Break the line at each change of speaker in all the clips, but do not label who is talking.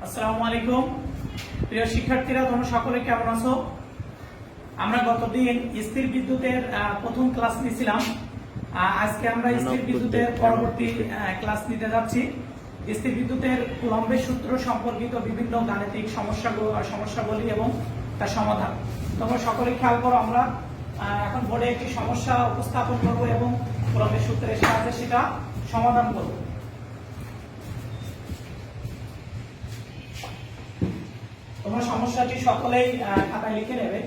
আসসালামু আলাইকুম প্রিয় শিক্ষার্থীরা, তোমরা সকলে কেমন আছো? আমরা গতদিন স্থির বিদ্যুতের প্রথম ক্লাস নিয়েছিলাম। আজকে আমরা স্থির বিদ্যুতের পরবর্তী ক্লাস নিতে যাচ্ছি। স্থির বিদ্যুতের কুলম্বের সূত্র সম্পর্কিত বিভিন্ন গাণিতিক সমস্যাগুলি এবং তার সমাধান। তোমরা সকলে খেয়াল করো, আমরা এখন বোর্ডে একটি সমস্যা উপস্থাপন করব এবং কুলম্বের সূত্রের সাহায্যে সেটা সমাধান করব। তোমরা সমস্যাটি সকলেই খাতায় লিখে নেবে।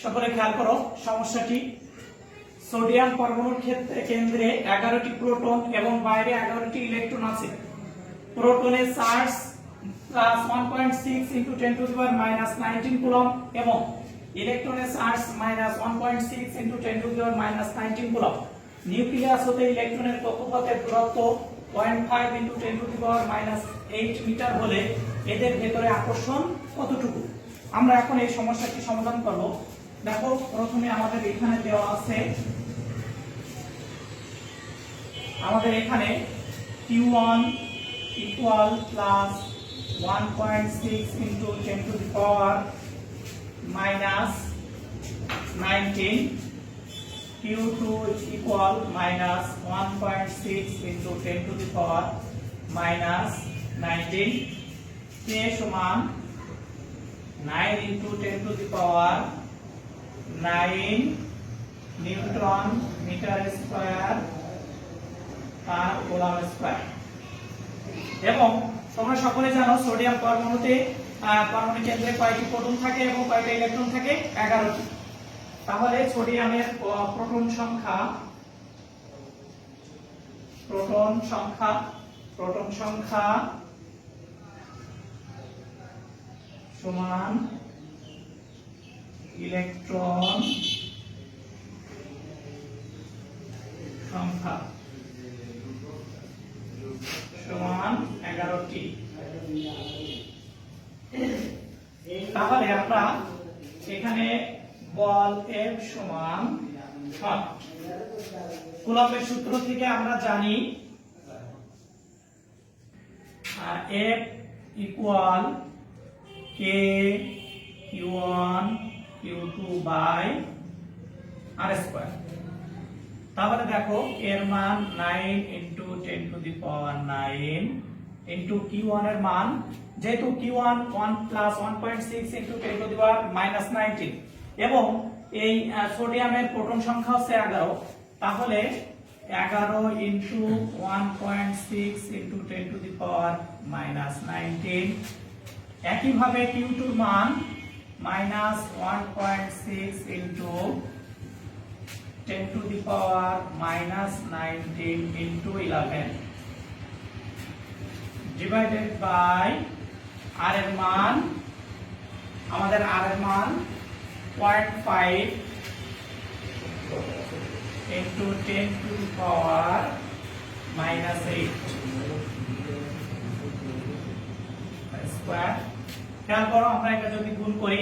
সকলে খেয়াল করো সমস্যাটি। সোডিয়াম পরমাণুর কেন্দ্রে 11টি প্রোটন এবং বাইরে 11টি ইলেকট্রন আছে। প্রোটনের চার্জ +1.6 × 10⁻⁻19 কুলম্ব এবং ইলেকট্রনের চার্জ -1.6 × 10⁻⁻19 কুলম্ব। নিউক্লিয়াস হতে ইলেকট্রনের কক্ষপথের দূরত্ব 0.5 × 10⁻⁸ মিটার হলে এদের ভেতরে আকর্ষণ কতটুকু? আমরা এখন এই সমস্যাটি সমাধান করব। দেখো, প্রথমে আমাদের এখানে দেওয়া আছে, আমাদের এখানে Q1 equal +1.6 × 10⁻⁻19, Q2 equal -1.6 × 10⁻⁻19, K সমান 9 × 10⁻9 newton metre square per coulomb square. এবং তোমরা সকলে জানো সোডিয়াম পরমাণুতে পরমাণু কেন্দ্রে কয়টি প্রোটন থাকে এবং কয়টি ইলেকট্রন থাকে? 11টি। তাহলে সোডিয়ামের প্রোটন সংখ্যা সমান ইলেকট্রন সংখ্যা সমান 11টি। তাহলে আমরা এখানে বল F সমান হয়। কুলম্বের সূত্র থেকে আমরা জানি F equal K Q1 Q2 by R square. তাহলে দেখো এর মান 9 into 10 to the power 9 into Q1 এর মান, যেহেতু Q1 1 plus 1.6 into 10 to the power minus 19 এবং এই সোডিয়ামের প্রোটন সংখ্যা হচ্ছে 11, তাহলে 11 into 1.6 into 10 to the power minus 19। একইভাবে Q2 এর মান minus 1.6 into 10 to the power minus 19 into 11 divided by R এর মান, আমাদের R এর মান 0.5 into 10 to the power minus 8 square. খেয়াল করো, আমরা এটা যদি গুণ করি,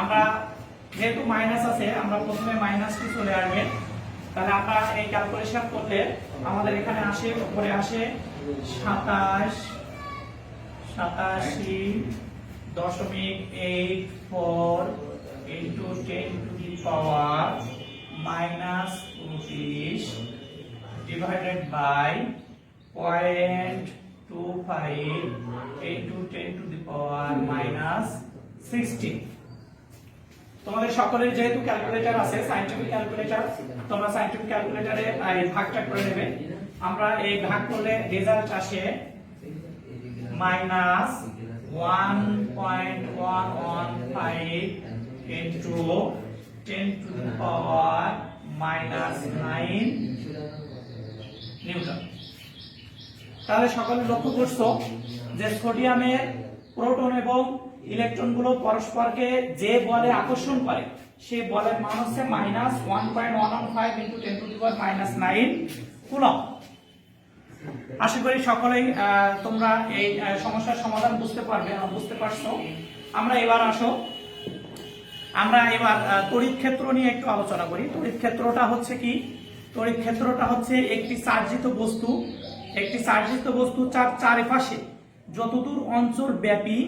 আমরা যেহেতু মাইনাস আছে আমরা প্রথমে মাইনাসটি চলে আসবে, তাহলে আমরা এই ক্যালকুলেশন করলে আমাদের এখানে আসে, উপরে আসে 87.84 into 10 to the power minus 29 divided by 0.25 into 10 to the power minus 16। তোমাদের সকলের যেহেতু ক্যালকুলেটর আছে, সায়েন্টিফিক ক্যালকুলেটর, তোমরা সায়েন্টিফিক ক্যালকুলেটরে এই ভাগটা করে নেবে। আমরা এই ভাগ করলে রেজাল্ট আসে minus 1.115 into 10 to the power minus 9 Newton. তাহলে সকলে লক্ষ্য করছো যে সোডিয়ামের প্রোটন এবং ইলেকট্রনগুলো পরস্পরকে যে বলে আকর্ষণ করে সেই বলের মান হচ্ছে minus 1.115 into 10 to the power minus 9 coulomb. আশা করি সকলেই তোমরা এই সমস্যার সমাধান বুঝতে পারবে, বুঝতে পারছো। আমরা এবার তড়িৎ ক্ষেত্র নিয়ে একটু আলোচনা করি। তড়িৎ ক্ষেত্রটা হচ্ছে কি? তড়িৎ ক্ষেত্রটা হচ্ছে একটি চার্জিত বস্তু চারপাশে যতদূর অঞ্চল ব্যাপী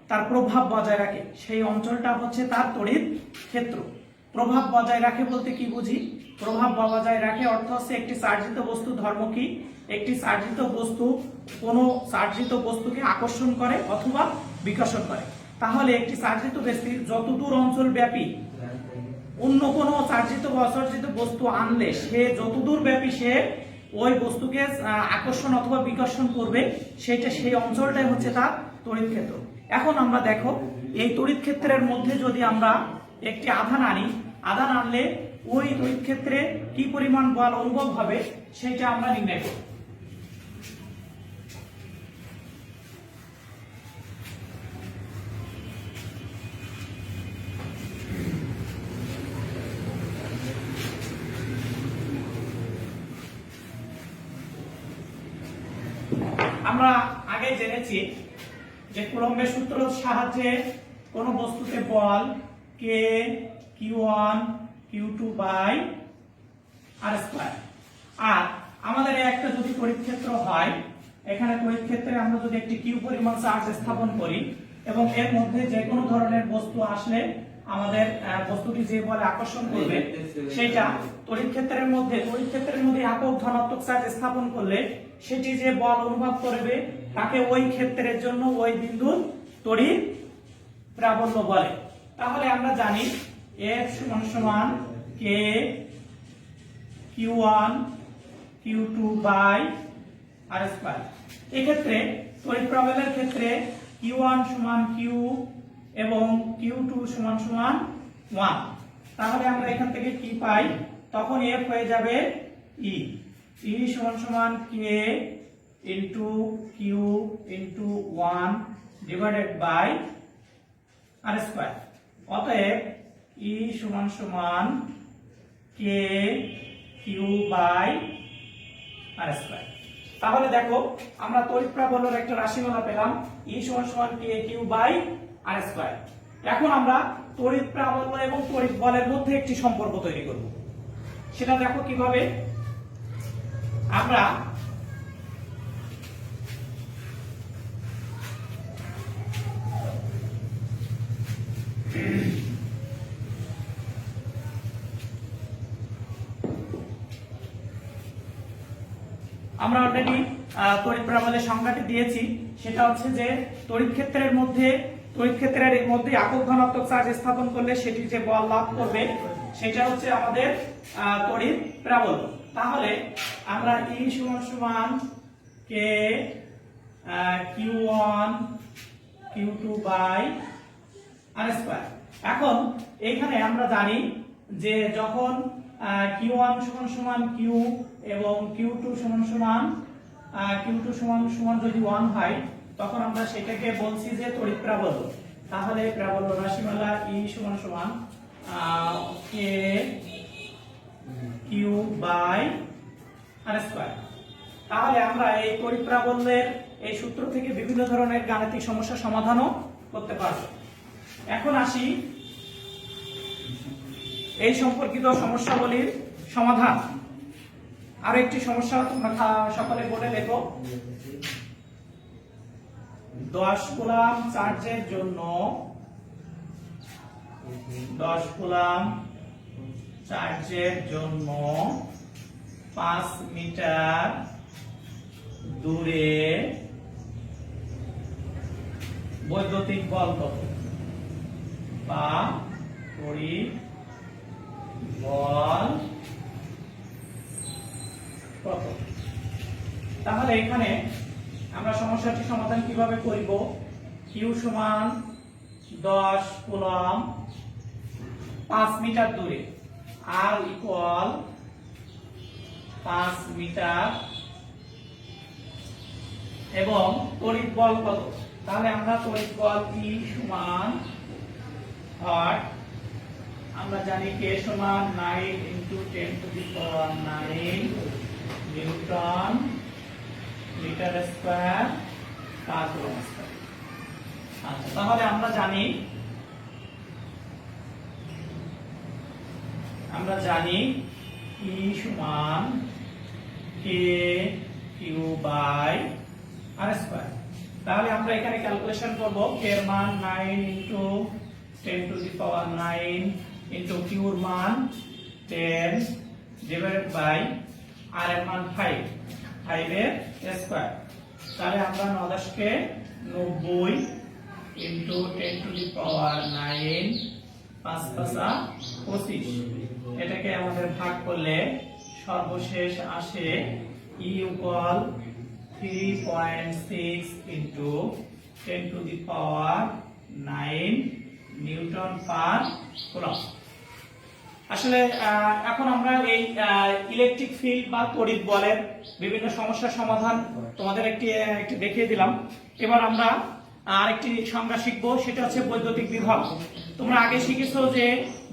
তার প্রভাব বজায় রাখে সেই অঞ্চলটা হচ্ছে তার তড়িৎ ক্ষেত্র। প্রভাব বজায় রাখে বলতে কি বুঝি? প্রভাব বজায় রাখে অর্থ হচ্ছে একটি চার্জিত বস্তুর ধর্ম কি? একটি চার্জিত বস্তু কোনো চার্জিত বস্তুকে আকর্ষণ করে অথবা বিকর্ষণ করে। তাহলে একটি চার্জিত বস্তুর যতদূর অঞ্চল ব্যাপী অন্য কোনো চার্জিত বা অচার্জিত বস্তু আনলে সে যতদূর ব্যাপী সে ওই বস্তুকে আকর্ষণ অথবা বিকর্ষণ করবে, সেই অঞ্চলটাই হচ্ছে তার তড়িৎ ক্ষেত্র। এখন আমরা দেখো এই তড়িৎ ক্ষেত্রের মধ্যে যদি আমরা একটি আধান আনলে ওই তড়িৎ ক্ষেত্রে কি পরিমাণ বল অনুভব হবে সেটা আমরা নির্ণয় করব। আমরা আগে জেনেছি যে কুলম্বের সূত্রের সাহায্যে কোন বস্তুতে বল K Q1 Q2 by R square. আর আমাদের একটা যদি তড়িৎ ক্ষেত্র হয়, এখানে তড়িৎ ক্ষেত্রে আমরা যদি একটি Q পরিমাণ চার্জ স্থাপন করি এবং এর মধ্যে যে কোনো ধরনের বস্তু আসলে আমাদের বস্তুটি যে বলে আকর্ষণ করবে সেটা তড়িৎ ক্ষেত্রের মধ্যে একক ধনাত্মক চার্জ স্থাপন করলে সেটি যে বল অনুভব করবে তাকে ওই ক্ষেত্রের জন্য ওই বিন্দুর তড়িৎ প্রাবল্য বলে। তাহলে আমরা জানি F সমান K Q1 Q2 by R square. এই ক্ষেত্রে তড়িৎ প্রাবল্যের ক্ষেত্রে Q1 সমান Q এবং Q2 সমান 1। তাহলে আমরা এখান থেকে কি পাই? তখন F হয়ে যাবে E সমান K into Q into 1 divided by R square. অতএব E সমান K Q by R square. তাহলে দেখো আমরা তড়িৎ প্রাবল্যের একটা রাশিমালা পেলাম, E সমান K Q by R square. এখন আমরা তড়িৎ প্রাবল্য এবং তড়িৎ বলের মধ্যে একটি সম্পর্ক তৈরি করব। সেটা দেখো কিভাবে। আমরা অলরেডি তড়িৎ প্রাবল্যের সংজ্ঞাটি দিয়েছি। সেটা হচ্ছে যে তড়িৎ ক্ষেত্রের মধ্যে একক ধনাত্মক চার্জ স্থাপন করলে সেটি যে বল লাভ করবে সেটা হচ্ছে আমাদের তড়িৎ প্রাবল্য। তাহলে আমরা E সমান K Q1 Q2 by R square. এখন এইখানে আমরা জানি যে যখন Q1 সমান Q এবং Q2 সমান যদি 1 হয় তখন আমরা সেটাকে বলছি যে তড়িৎ প্রাবল্য। তাহলে প্রাবল্য রাশিমালা E সমান K Q by R square. তাহলে আমরা এই তড়িৎ প্রাবল্যের এই সূত্র থেকে বিভিন্ন ধরনের গাণিতিক সমস্যার সমাধানও করতে পারব। এখন আসি এই সম্পর্কিত সমস্যাগুলির সমাধান। আর একটি সমস্যা তোমরা সকলে বলে লেখো। 10 কুলম্ব চার্জের জন্য 5 মিটার দূরে বৈদ্যুতিক বল কত বা তড়িৎ বল কত। তাহলে এখানে আমরা সমস্যাটি সমাধান কিভাবে করব। Q সমান 10 কুলম্ব 5 মিটার দূরে, R ইকুয়াল 5 মিটার এবং তড়িৎ বল কত। তাহলে আমরা তড়িৎ বল E সমান আমরা জানি K সমান 9 × 10⁹ newton metre square per coulomb square. আচ্ছা, তাহলে আমরা জানি E সমান K Q by R square. তাহলে আমরা এখানে ক্যালকুলেশন করব। K এর মান 9 × 10⁹ Q এর মান 10 ডিভাইডেড বাই R এর মান 5 এর স্কয়ার। তাহলে আমরা 9 কে 90 × 10⁹ 5 25 এটাকে আমাদের ভাগ করলে সর্বশেষ আসে E ইকুয়াল 3.6 × 10⁹ নিউটন পার কুলম্ব। আসলে এখন আমরা এই ইলেকট্রিক ফিল্ড বা তড়িৎ বলের বিভিন্ন সমস্যার সমাধান তোমাদের একটি দেখিয়ে দিলাম। এবার আমরা আরেকটি সংজ্ঞা শিখবো, সেটা হচ্ছে বৈদ্যুতিক বিভব। তোমরা আগে শিখেছো যে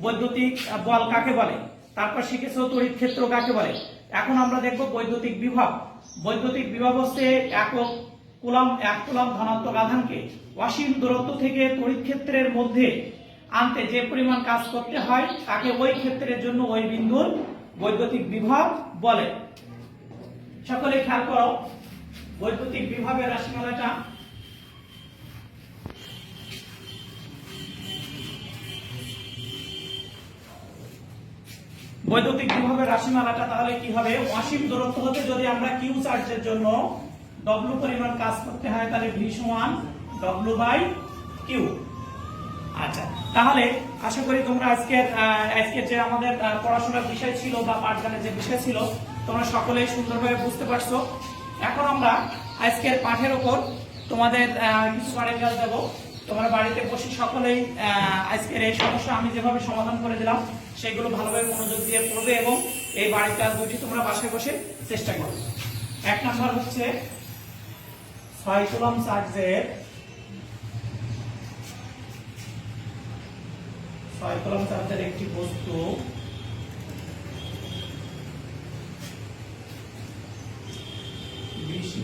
বৈদ্যুতিক বল কাকে বলে, তারপর শিখেছো তড়িৎ ক্ষেত্র কাকে বলে। এখন আমরা দেখব বৈদ্যুতিক বিভব। বৈদ্যুতিক বিভব হচ্ছে এক কুলম্ব ধনাত্মক আধানকে অসীম দূরত্ব থেকে তড়িৎ ক্ষেত্রের মধ্যে আনতে যে পরিমাণ কাজ করতে হয় তাকে ওই ক্ষেত্রের জন্য ওই বিন্দুর বৈদ্যুতিক বিভব বলে। সকলে খেয়াল করো বৈদ্যুতিক বিভবের রাশিমালাটা। বৈদ্যুতিক বিভবের রাশিমালাটা তাহলে কি হবে। অসীম দূরত্ব হতে যদি আমরা কিউ চার্জের জন্য W পরিমাণ কাজ করতে হয় তাহলে V সমান W/Q। আচ্ছা, তাহলে আশা করি তোমরা আজকের যে আমাদের পড়াশোনার বিষয় ছিল বা পাঠদানের যে বিষয় ছিল তোমরা সকলেই সুন্দরভাবে বুঝতে পারছো। এখন আমরা আজকের পাঠের উপর তোমাদের কিছু বাড়ির কাজ দেবো। তোমরা বাড়িতে বসে সকলেই আজকের এই সমস্যা আমি যেভাবে সমাধান করে দিলাম সেগুলো ভালোভাবে মনোযোগ দিয়ে পড়বে এবং এই বাড়ির কাজ দুটি তোমরা বাসায় বসে চেষ্টা করবে। 1 নাম্বার হচ্ছে 6 কুলম্ব চার্জের 6 কুলম্ব চার্জের একটি বস্তু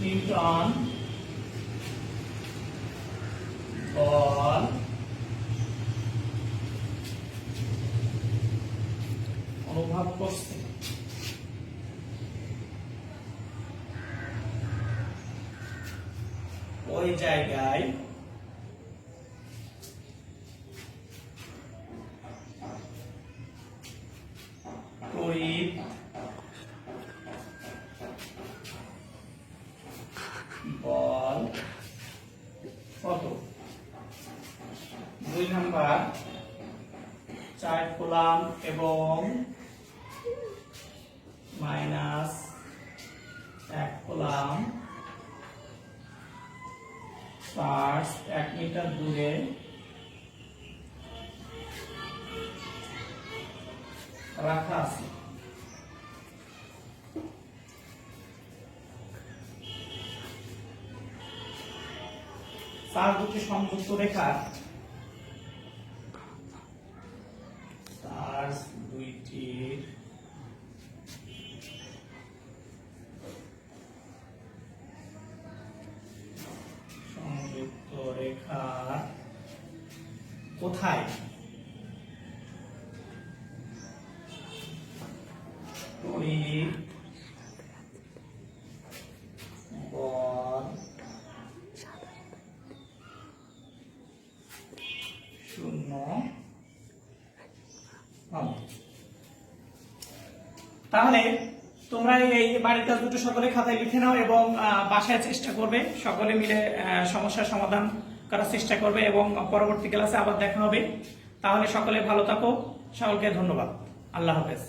নিউটন বল প্রভাব পড়ছে। ওই জায়গায় তড়িৎ বল কত? 2 নাম্বার 4 কুলাম এবং -1 কুলাম চার্জ 1 মিটার দূরে রাখা আছে। চার্জ দুটি সংযুক্ত রেখা চার্জ দুইটির সংযুক্ত রেখা কোথায়? তড়িৎ বল 0 হবে। তাহলে তোমরা এই বাড়ির কাজ দুটো সকলে খাতায় লিখে নাও এবং বাসায় চেষ্টা করবে, সকলে মিলে সমস্যার সমাধান করার চেষ্টা করবে এবং পরবর্তী ক্লাসে আবার দেখা হবে। তাহলে সকলে ভালো থাকো, সকলকে ধন্যবাদ, আল্লাহ হাফেজ।